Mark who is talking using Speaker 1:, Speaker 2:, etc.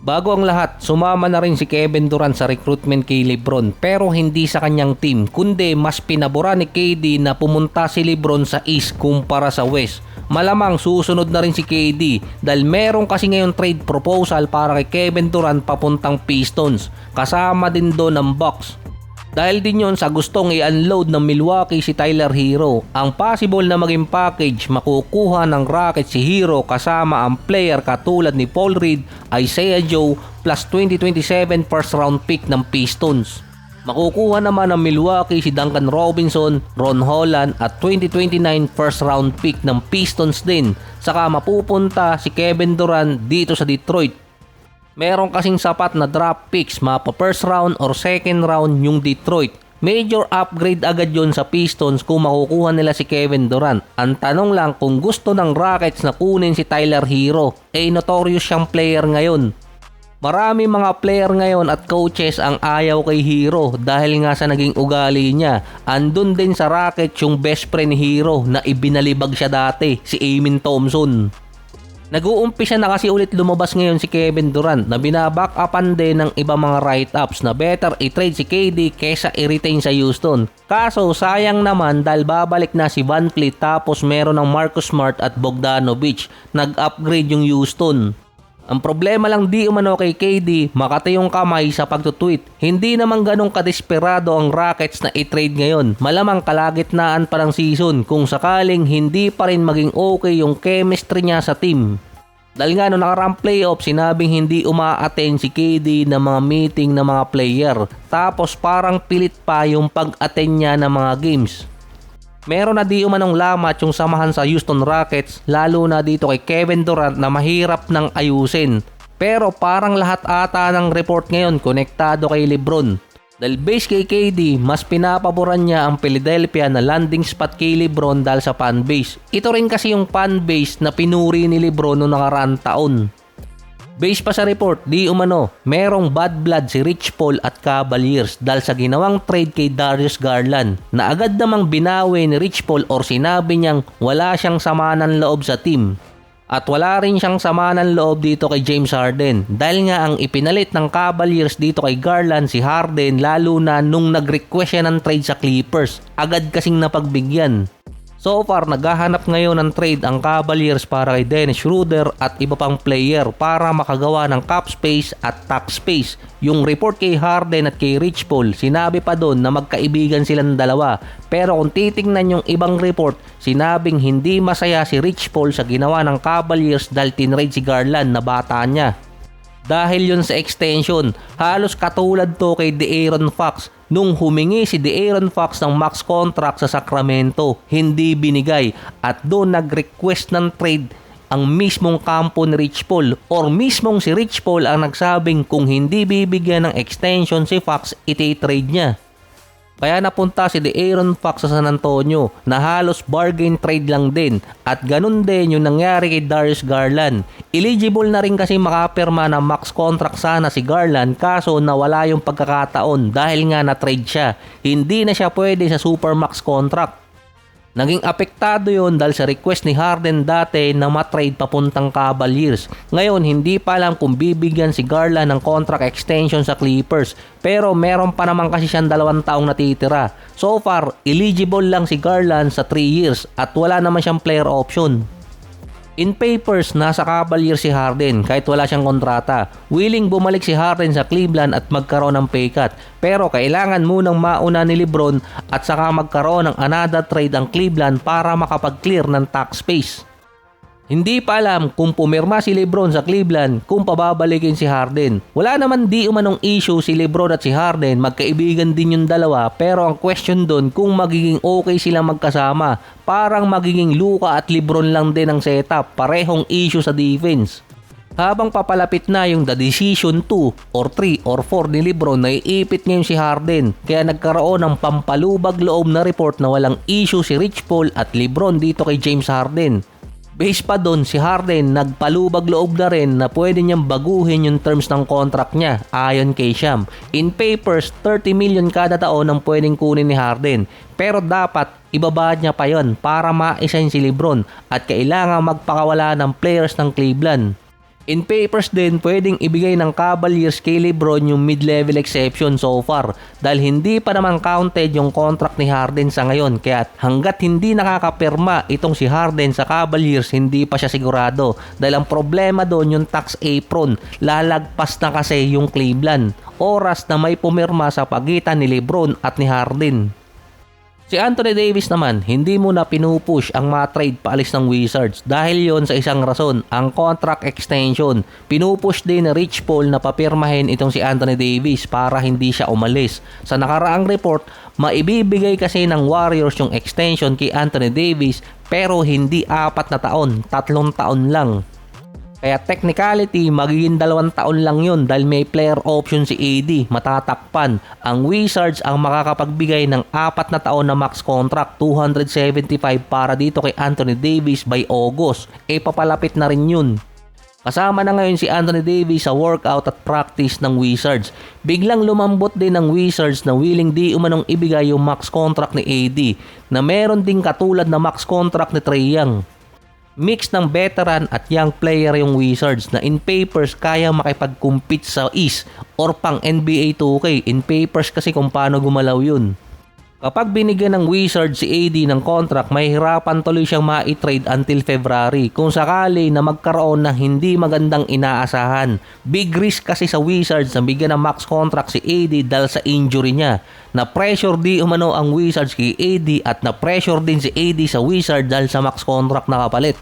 Speaker 1: Bago ang lahat, sumama na rin si Kevin Durant sa recruitment kay LeBron pero hindi sa kanyang team kundi mas pinabura ni KD na pumunta si LeBron sa East kumpara sa West. Malamang susunod na rin si KD dahil meron kasi ngayon trade proposal para kay Kevin Durant papuntang Pistons kasama din doon ang Bucks. Dahil din yon sa gustong i-unload ng Milwaukee si Tyler Hero. Ang possible na maging package makukuha ng Rockets si Hero kasama ang player katulad ni Paul Reed, Isaiah Joe plus 2027 first round pick ng Pistons. Makukuha naman ng Milwaukee si Duncan Robinson, Ron Holland at 2029 first round pick ng Pistons din. Saka mapupunta si Kevin Durant dito sa Detroit. Meron kasing sapat na draft picks mapa first round or second round yung Detroit. Major upgrade agad yon sa Pistons kung makukuha nila si Kevin Durant. Ang tanong lang kung gusto ng Rockets na kunin si Tyler Hero. Notorious siyang player ngayon. Marami mga player ngayon at coaches ang ayaw kay Hero dahil nga sa naging ugali niya. Andun din sa Rockets yung best friend ni Hero na ibinalibag siya dati, si Amen Thompson. Nag-uumpisa na kasi ulit lumabas ngayon si Kevin Durant na binaback-upan din ng iba mga write-ups na better i-trade si KD kesa i-retain sa Houston. Kaso sayang naman dahil babalik na si Van Fleet tapos meron ng Marcus Smart at Bogdanovic. Nag-upgrade yung Houston. Ang problema lang di umano kay KD, makati yung kamay sa pagtutweet. Hindi naman ganong kadesperado ang Rockets na i-trade ngayon. Malamang kalagitnaan pa ng season kung sakaling hindi pa rin maging okay yung chemistry niya sa team. Dahil nga noong nakaraang playoff, sinabing hindi uma-attend si KD ng mga meeting ng mga player. Tapos parang pilit pa yung pag-attend niya ng mga games. Meron na di umanong lamat yung samahan sa Houston Rockets lalo na dito kay Kevin Durant na mahirap nang ayusin. Pero parang lahat ata ng report ngayon konektado kay LeBron. Dahil base kay KD, mas pinapaboran niya ang Philadelphia na landing spot kay LeBron dahil sa fanbase. Ito rin kasi yung fanbase na pinuri ni LeBron noong nakaraang taon. Base pa sa report, di umano, merong bad blood si Rich Paul at Cavaliers dahil sa ginawang trade kay Darius Garland na agad namang binawi ni Rich Paul or sinabi niyang wala siyang sama ng loob sa team. At wala rin siyang sama ng loob dito kay James Harden dahil nga ang ipinalit ng Cavaliers dito kay Garland si Harden lalo na nung nag-request siya ng trade sa Clippers. Agad kasing napagbigyan. So far, naghahanap ngayon ng trade ang Cavaliers para kay Dennis Schroeder at iba pang player para makagawa ng cap space at tax space. Yung report kay Harden at kay Rich Paul, sinabi pa doon na magkaibigan silang dalawa. Pero kung titingnan yung ibang report, sinabing hindi masaya si Rich Paul sa ginawa ng Cavaliers dahil tinrade si Garland na bata niya. Dahil yun sa extension, halos katulad to kay De'Aaron Fox. Nung humingi si De'Aaron Fox ng max contract sa Sacramento, hindi binigay at doon nag-request ng trade ang mismong kampo ni Rich Paul or mismong si Rich Paul ang nagsabing kung hindi bibigyan ng extension si Fox, iti-trade niya. Kaya napunta si De'Aaron Fox sa San Antonio na halos bargain trade lang din at ganun din yung nangyari kay Darius Garland. Eligible na rin kasi makapirma ng max contract sana si Garland kaso nawala yung pagkakataon dahil nga na-trade siya. Hindi na siya pwede sa supermax contract. Naging apektado yon dahil sa request ni Harden dati na matrade papuntang Cavaliers. Ngayon, hindi pa alam kung bibigyan si Garland ng contract extension sa Clippers. Pero meron pa naman kasi siyang 2 taong natitira. So far, eligible lang si Garland sa 3 years at wala naman siyang player option. In papers, nasa Cavaliers si Harden kahit wala siyang kontrata. Willing bumalik si Harden sa Cleveland at magkaroon ng pay cut. Pero kailangan munang mauna ni LeBron at saka magkaroon ng another trade ang Cleveland para makapag-clear ng tax space. Hindi pa alam kung pumirma si LeBron sa Cleveland kung pababalikin si Harden. Wala naman di umanong issue si LeBron at si Harden, magkaibigan din yung dalawa pero ang question doon kung magiging okay silang magkasama. Parang magiging Luka at LeBron lang din ang setup, parehong issue sa defense. Habang papalapit na yung the decision 2 or 3 or 4 ni LeBron, naiipit ngayon si Harden. Kaya nagkaroon ng pampalubag loob na report na walang issue si Rich Paul at LeBron dito kay James Harden. Base pa doon, si Harden nagpalubag loob na rin na pwede niyang baguhin yung terms ng contract niya ayon kay Sham. In papers, 30 million kada taon ang pwedeng kunin ni Harden. Pero dapat ibaba niya pa yon para ma-assign si LeBron at kailangan magpakawala ng players ng Cleveland. In papers din, pwedeng ibigay ng Cavaliers kay LeBron yung mid-level exception so far dahil hindi pa naman counted yung contract ni Harden sa ngayon, kaya hanggat hindi nakakapirma itong si Harden sa Cavaliers, hindi pa siya sigurado dahil ang problema doon yung tax apron, lalagpas na kasi yung Cleveland, oras na may pumirma sa pagitan ni LeBron at ni Harden. Si Anthony Davis naman, hindi mo na pinupush ang ma-trade paalis ng Wizards dahil yon sa isang rason, ang contract extension. Pinupush din ni Rich Paul na papirmahin itong si Anthony Davis para hindi siya umalis. Sa nakaraang report, maibibigay kasi ng Warriors yung extension kay Anthony Davis pero hindi 4 na taon, 3 taon lang. Kaya technicality, magiging 2 taon lang yun dahil may player option si AD, matatakpan. Ang Wizards ang makakapagbigay ng 4 na taon na max contract, 275 para dito kay Anthony Davis by August. Papalapit na rin yun. Kasama na ngayon si Anthony Davis sa workout at practice ng Wizards. Biglang lumambot din ng Wizards na willing di umanong ibigay yung max contract ni AD na meron ding katulad na max contract ni Trae Young. Mix ng veteran at young player yung Wizards na in papers kaya makipag-compete sa East or pang NBA 2K. In papers kasi kung paano gumalaw yun. Kapag binigyan ng Wizards si AD ng contract, may hirapan tuloy siyang ma-trade until February kung sakali na magkaroon ng hindi magandang inaasahan. Big risk kasi sa Wizards na bigyan ng max contract si AD dahil sa injury niya. Na-pressure di umano ang Wizards kay AD at na-pressure din si AD sa Wizards dahil sa max contract na kapalit.